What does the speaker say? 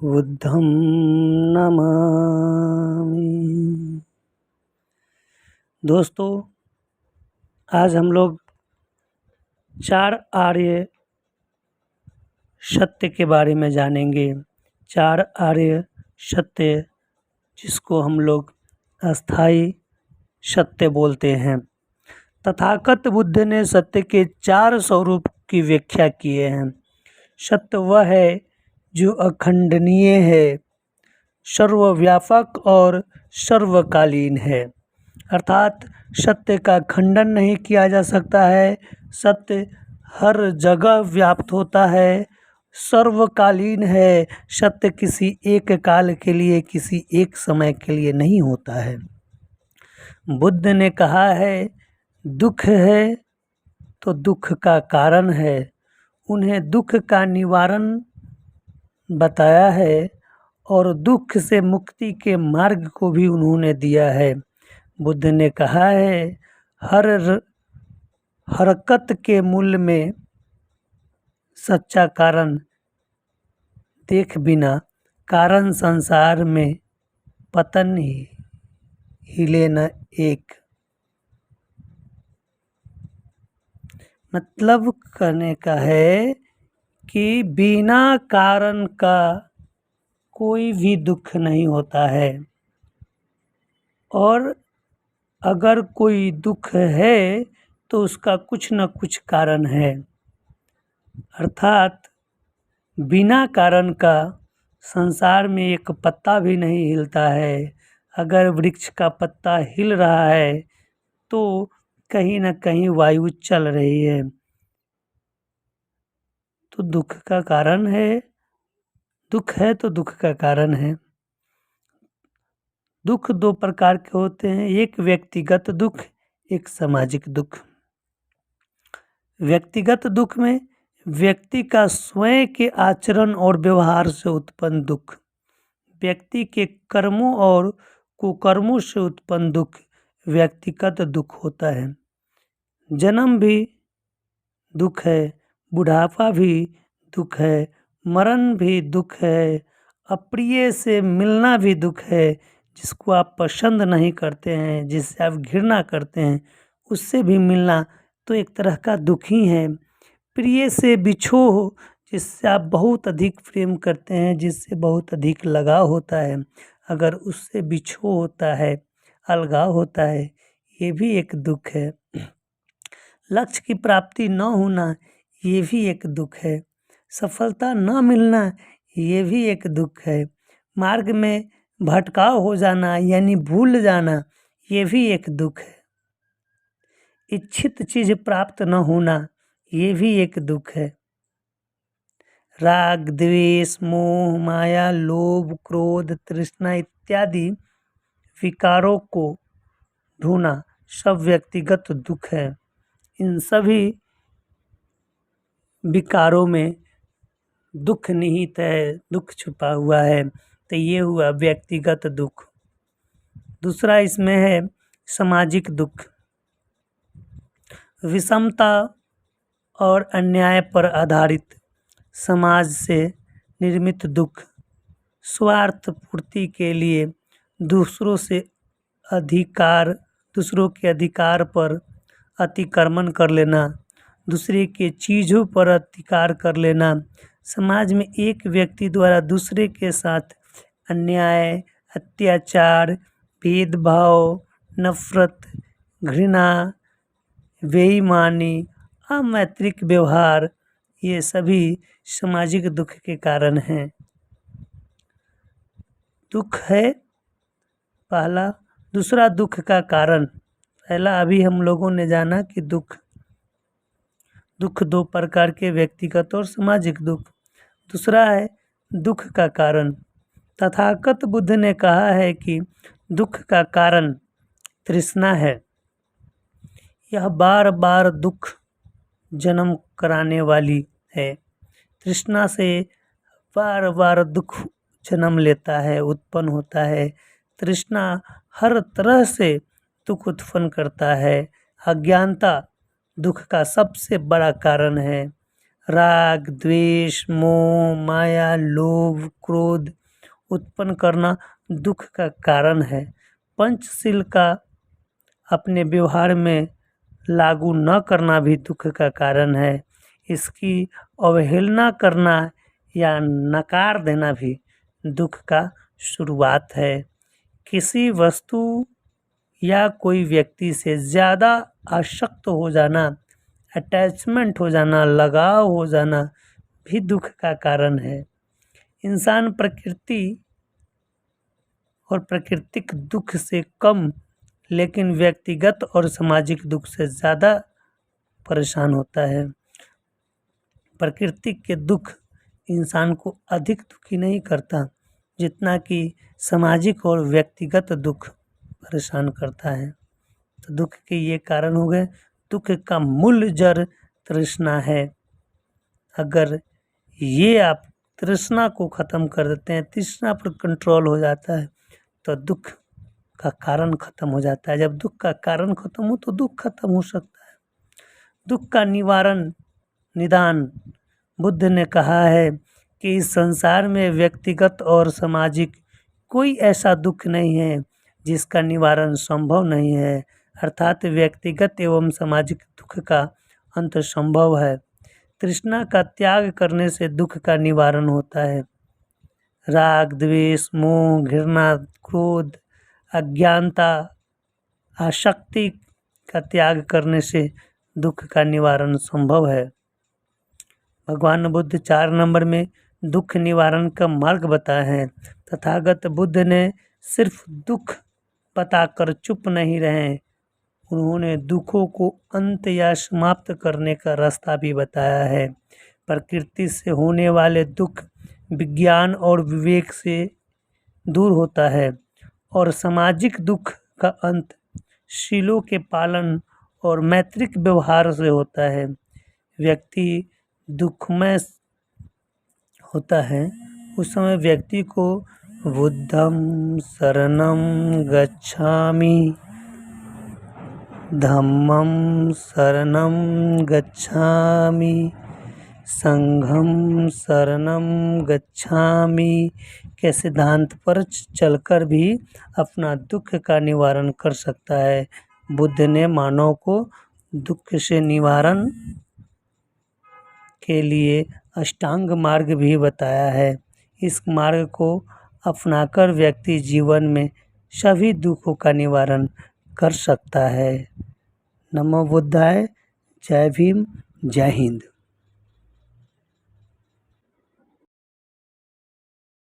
बुद्धं नमामि। दोस्तों, आज हम लोग 4 आर्य सत्य के बारे में जानेंगे। 4 आर्य सत्य, जिसको हम लोग अस्थाई सत्य बोलते हैं। तथागत बुद्ध ने सत्य के 4 स्वरूप की व्याख्या किए हैं। सत्य वह है जो अखंडनीय है, सर्वव्यापक और सर्वकालीन है। अर्थात सत्य का खंडन नहीं किया जा सकता है। सत्य हर जगह व्याप्त होता है, सर्वकालीन है। सत्य किसी एक काल के लिए, किसी एक समय के लिए नहीं होता है। बुद्ध ने कहा है, दुख है तो दुख का कारण है। उन्हें दुख का निवारण बताया है और दुख से मुक्ति के मार्ग को भी उन्होंने दिया है। बुद्ध ने कहा है, हर हरकत के मूल में सच्चा कारण देख बिना कारण संसार में पतन हिले न एक। मतलब कहने का है कि बिना कारण का कोई भी दुख नहीं होता है, और अगर कोई दुख है तो उसका कुछ न कुछ कारण है। अर्थात बिना कारण का संसार में एक पत्ता भी नहीं हिलता है। अगर वृक्ष का पत्ता हिल रहा है तो कहीं न कहीं वायु चल रही है, तो दुख का कारण है। दुख है तो दुख का कारण है। दुख 2 प्रकार के होते हैं, एक व्यक्तिगत दुख, एक सामाजिक दुख। व्यक्तिगत दुख में व्यक्ति का स्वयं के आचरण और व्यवहार से उत्पन्न दुख, व्यक्ति के कर्मों और कुकर्मों से उत्पन्न दुख व्यक्तिगत दुख होता है। जन्म भी दुख है, बुढ़ापा भी दुख है, मरण भी दुख है, अप्रिय से मिलना भी दुख है। जिसको आप पसंद नहीं करते हैं, जिससे आप घृणा करते हैं, उससे भी मिलना तो एक तरह का दुख ही है। प्रिय से बिछोह, जिससे आप बहुत अधिक प्रेम करते हैं, जिससे बहुत अधिक लगाव होता है, अगर उससे बिछोह होता है, अलगाव होता है, ये भी एक दुख है। लक्ष्य की प्राप्ति न होना, ये भी एक दुख है। सफलता न मिलना, ये भी एक दुख है। मार्ग में भटकाव हो जाना यानी भूल जाना, ये भी एक दुख है। इच्छित चीज प्राप्त न होना, ये भी एक दुख है। राग, द्वेष, मोह, माया, लोभ, क्रोध, तृष्णा इत्यादि विकारों को ढूंढना सब व्यक्तिगत दुख है। इन सभी विकारों में दुख निहित है, दुख छुपा हुआ है, तो ये हुआ व्यक्तिगत दुख। दूसरा इसमें है सामाजिक दुख। विषमता और अन्याय पर आधारित समाज से निर्मित दुख, स्वार्थ पूर्ति के लिए दूसरों के अधिकार पर अतिक्रमण कर लेना, दूसरे के चीज़ों पर अधिकार कर लेना, समाज में एक व्यक्ति द्वारा दूसरे के साथ अन्याय, अत्याचार, भेदभाव, नफरत, घृणा, बेईमानी, अमैत्रिक व्यवहार, ये सभी सामाजिक दुख के कारण हैं। दुख है पहला। दूसरा दुख का कारण, पहला अभी हम लोगों ने जाना कि दुख 2 प्रकार के, व्यक्तिगत और सामाजिक दुख। दूसरा है दुख का कारण। तथागत बुद्ध ने कहा है कि दुख का कारण तृष्णा है। यह बार बार दुख जन्म कराने वाली है। तृष्णा से बार बार दुख जन्म लेता है, उत्पन्न होता है। तृष्णा हर तरह से दुख उत्पन्न करता है। अज्ञानता दुख का सबसे बड़ा कारण है। राग, द्वेष, मोह, माया, लोभ, क्रोध उत्पन्न करना दुख का कारण है। पंचशील का अपने व्यवहार में लागू न करना भी दुख का कारण है। इसकी अवहेलना करना या नकार देना भी दुख का शुरुआत है। किसी वस्तु या कोई व्यक्ति से ज़्यादा आसक्त हो जाना, अटैचमेंट हो जाना, लगाव हो जाना भी दुख का कारण है। इंसान प्रकृति और प्राकृतिक दुख से कम लेकिन व्यक्तिगत और सामाजिक दुख से ज़्यादा परेशान होता है। प्रकृति के दुख इंसान को अधिक दुखी नहीं करता जितना कि सामाजिक और व्यक्तिगत दुख परेशान करता है। तो दुख के ये कारण हो गए। दुख का मूल जड़ तृष्णा है। अगर ये आप तृष्णा को ख़त्म कर देते हैं, तृष्णा पर कंट्रोल हो जाता है, तो दुख का कारण खत्म हो जाता है। जब दुख का कारण खत्म हो तो दुख खत्म हो सकता है। दुख का निदान बुद्ध ने कहा है कि इस संसार में व्यक्तिगत और सामाजिक कोई ऐसा दुख नहीं है जिसका निवारण संभव नहीं है। अर्थात व्यक्तिगत एवं सामाजिक दुख का अंत संभव है। तृष्णा का त्याग करने से दुख का निवारण होता है। राग, द्वेष, मोह, घृणा, क्रोध, अज्ञानता, आसक्ति का त्याग करने से दुख का निवारण संभव है। भगवान बुद्ध 4 नंबर में दुख निवारण का मार्ग बताए हैं। तथागत बुद्ध ने सिर्फ दुख बताकर चुप नहीं रहे, उन्होंने दुखों को अंत या समाप्त करने का रास्ता भी बताया है। प्रकृति से होने वाले दुख विज्ञान और विवेक से दूर होता है और सामाजिक दुख का अंत शीलों के पालन और मैत्रिक व्यवहार से होता है। व्यक्ति दुखमय होता है उस समय व्यक्ति को बुद्धं शरणं गच्छामि, धम्मं शरणं गच्छामि, संघं शरणं गच्छामि के सिद्धांत पर चलकर भी अपना दुख का निवारण कर सकता है। बुद्ध ने मानव को दुख से निवारण के लिए अष्टांग मार्ग भी बताया है। इस मार्ग को अपनाकर व्यक्ति जीवन में सभी दुखों का निवारण कर सकता है। नमो बुद्धाय। जय भीम, जय हिंद।